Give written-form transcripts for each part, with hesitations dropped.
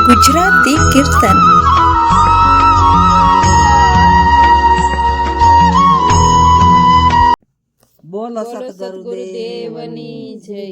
ગુજરાતી કીર્તન. બોલો સતગુરુદેવની જય.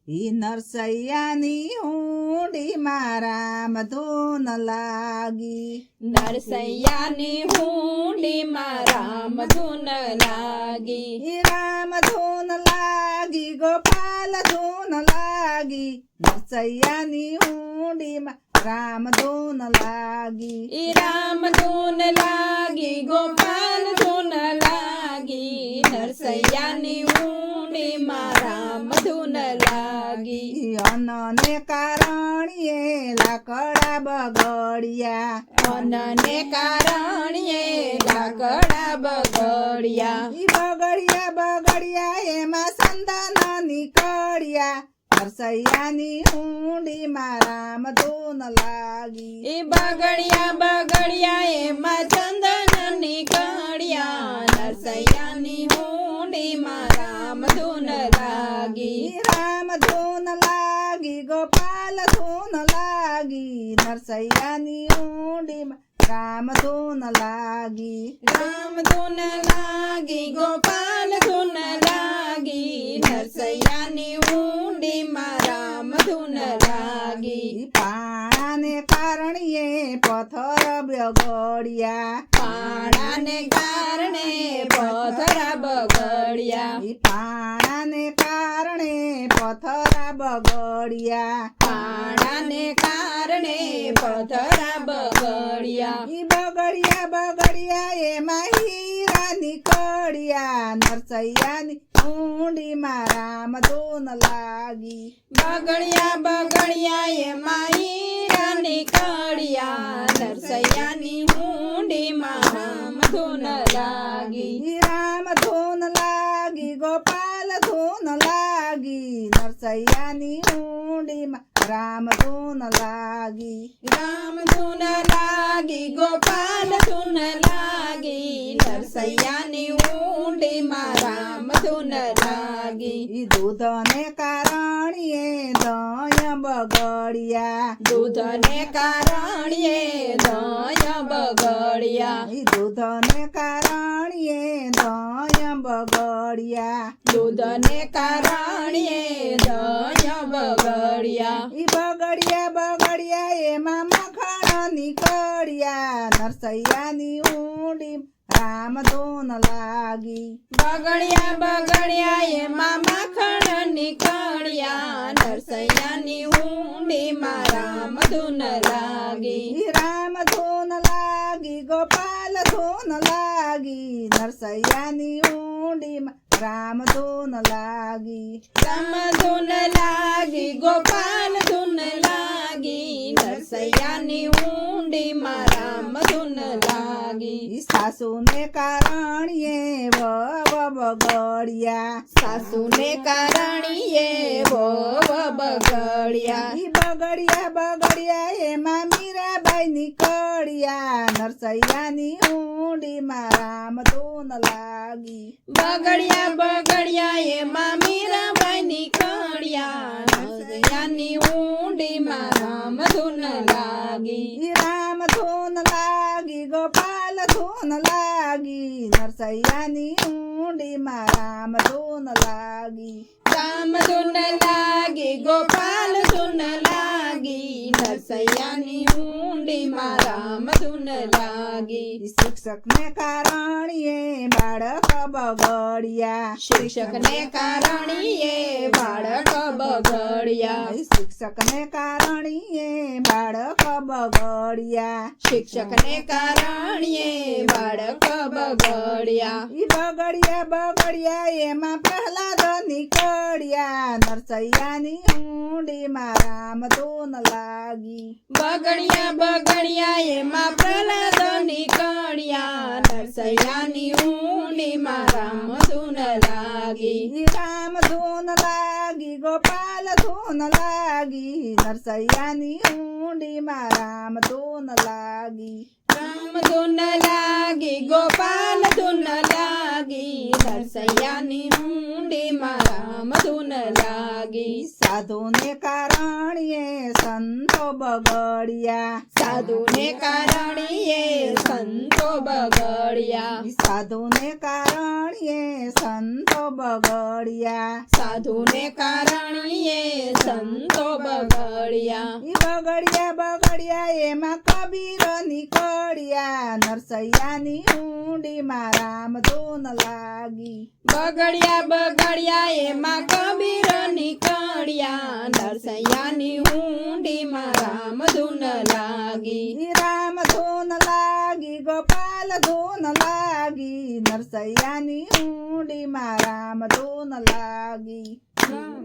ઈ નરસૈયાની ઊંડી મારા મધુન લાગી, નરસૈયાની હુંડી મારા મધુન લાગી. ઈ રામ ધૂન લાગી, ગોપાલ ધૂન લાગી, નરસૈયાની ઊંડી રામ ધૂન લાગી. ઈ રામ ધૂન લાગી, ગોપાલ ધૂન લાગી, નરસૈયાની ઊંડી મારા મધુન લાગી. ઈ અનને કારણીએ લાકડા બગડિયા, અનને કારણીએ લાકડા બગડિયા. ઈ બગડિયા બગડિયા એમાં સંદાન નીકળ્યા, નરસૈયાની ઊંડી મારા મધુન લાગી. એ બગડિયા બગડિયા એમાં ચંદન નીકળ્યા, નરસૈયાની ઊંડી મારા મધુન લાગી. ઈ રામ ધૂન લાગી, ગોપાલ ધૂન લાગી, નરસૈયાની ઊંડી રામ ધૂન લાગી. રામ ધૂન લાગી, ગોપાલ ધૂન લાગી, નરસૈયાની ઊંડી મારા મધુન લાગી. ઈ પાણાને કારણીએ પથ્થર બગડ્યા, પાણાને કારણે પથરા બગડ્યા. ઈ પાણાને કારણે પથ્થર બગડ્યા, પાણાને કારણે પથરા બગડ્યા. ઈ બગડ્યા બગડ્યા એમાં હીરા નીકળ્યા, નરસૈયાની ઊંડી મારા મધુન લાગી. બગડ્યા બગડ્યા એમાં હીરા નીકળ્યા, નરસૈયાની ઊંડી મારા મધુન લાગી. ઈ રામ ધૂન લાગી, ગોપાલ ધૂન લાગી, નરસૈયાની ઊંડી રામ ધૂન લાગી. રામ ધૂન લાગી, ગોપાલ ધૂન લાગી, નરસૈયાની ઊંડી મારા મધુન લાગી. ઈ દૂધને કારણીએ દય બગડ્યા, દૂધને કારણીએ દય બગડ્યા. ઈ દૂધને કારણીએ દય બગડ્યા, દૂધને કારણીએ દય બગડ્યા. ઈ બગડ્યા બગડ્યા એમાં મખણ નીકળ્યા, નરસૈયાની ઊંડી રામ ધૂન લાગી. બગડ્યા બગડ્યા એમાં માખણ નીકળ્યા, નરસૈયાની ઊંડી મારા મધુન લાગી. ઈ રામ ધૂન લાગી, ગોપાલ ધૂન લાગી, નરસૈયાની ઊંડી રામ ધૂન લાગી. રામ ધૂન લાગી, ગોપાલ ધૂન લાગી, નરસૈયાની ઊંડી મારા મધુન લાગી. ઈ સાસુને કારણીએ વવ બગડ્યા, સાસુને કારણીએ વવ બગડ્યા. ઈ બગડ્યા બગડ્યા એમાં મીરાબાઈ નીકળ્યા, નરસૈયાની ઊંડી રામ ધૂન લાગી. બગડ્યા બગડ્યા એમાં મીરાબાઈ નીકળ્યા, નરસૈયાની ઊંડી મારા મધુન લાગી. ઈ રામ ધૂન લાગી, ગોપાલ ધૂન લાગી, નરસૈયાની ઊંડી રામ ધૂન લાગી. રામ ધૂન લાગી, ગોપાલ ધૂન લાગી, નરસૈયાની ઊંડી મારા મધુન લાગી. ઈ શિક્ષકને કારણીએ બાળક બગડ્યા, શિક્ષકને કારણીએ બાળક બગડ્યા. ઈ શિક્ષકને કારણીએ બાળક બગડ્યા, શિક્ષકને કારણીએ બાળક બગડ્યા. ઈ બગડ્યા બગડ્યા એમાં પ્રહલાદ નીકળ્યા, નરસૈયાની ઊંડી રામ ધૂન લાગી. બગડ્યા બગડ્યા એમાં પ્રહલાદ નીકળ્યા, નરસૈયાની ઊંડી મારા મધુન લાગી. ઈ રામ ધૂન લાગી, ગોપાલ ધૂન લાગી, નરસૈયાની ઊંડી રામ ધૂન લાગી. રામ ધૂન લાગી ગોપાલ ધૂન લાગી નરસૈયાની હુંડીમાં રામ ધૂન લાગી સાધુને કારણીએ સંતો બગડ્યા સાધુને કારણીએ સંતો બગડ્યા સાધુને કારણીએ સંતો બગડ્યા સાધુને કારણીએ સંતો બગડ્યા ઈ બગડ્યા એમાં કબીર નીકળ્યા નરસૈયાની ઊંડીમાં રામ ધૂન લાગી બગડ્યા એમાં કબીર નીકળ્યા નરસૈયાની હુંડીમાં રામ ધૂન લાગી ઈ રામ ધૂન લાગી ગોપાલ ધૂન લાગી નરસૈયાની ઊંડીમાં રામ ધૂન લાગી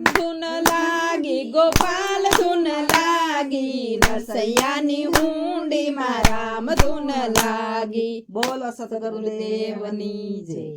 ધૂન લાગી ગોપાલ ધૂન લાગી નરસૈયાની હુંડીમાં રામ ધૂન લાગી બોલો સતગુરુદેવની જય.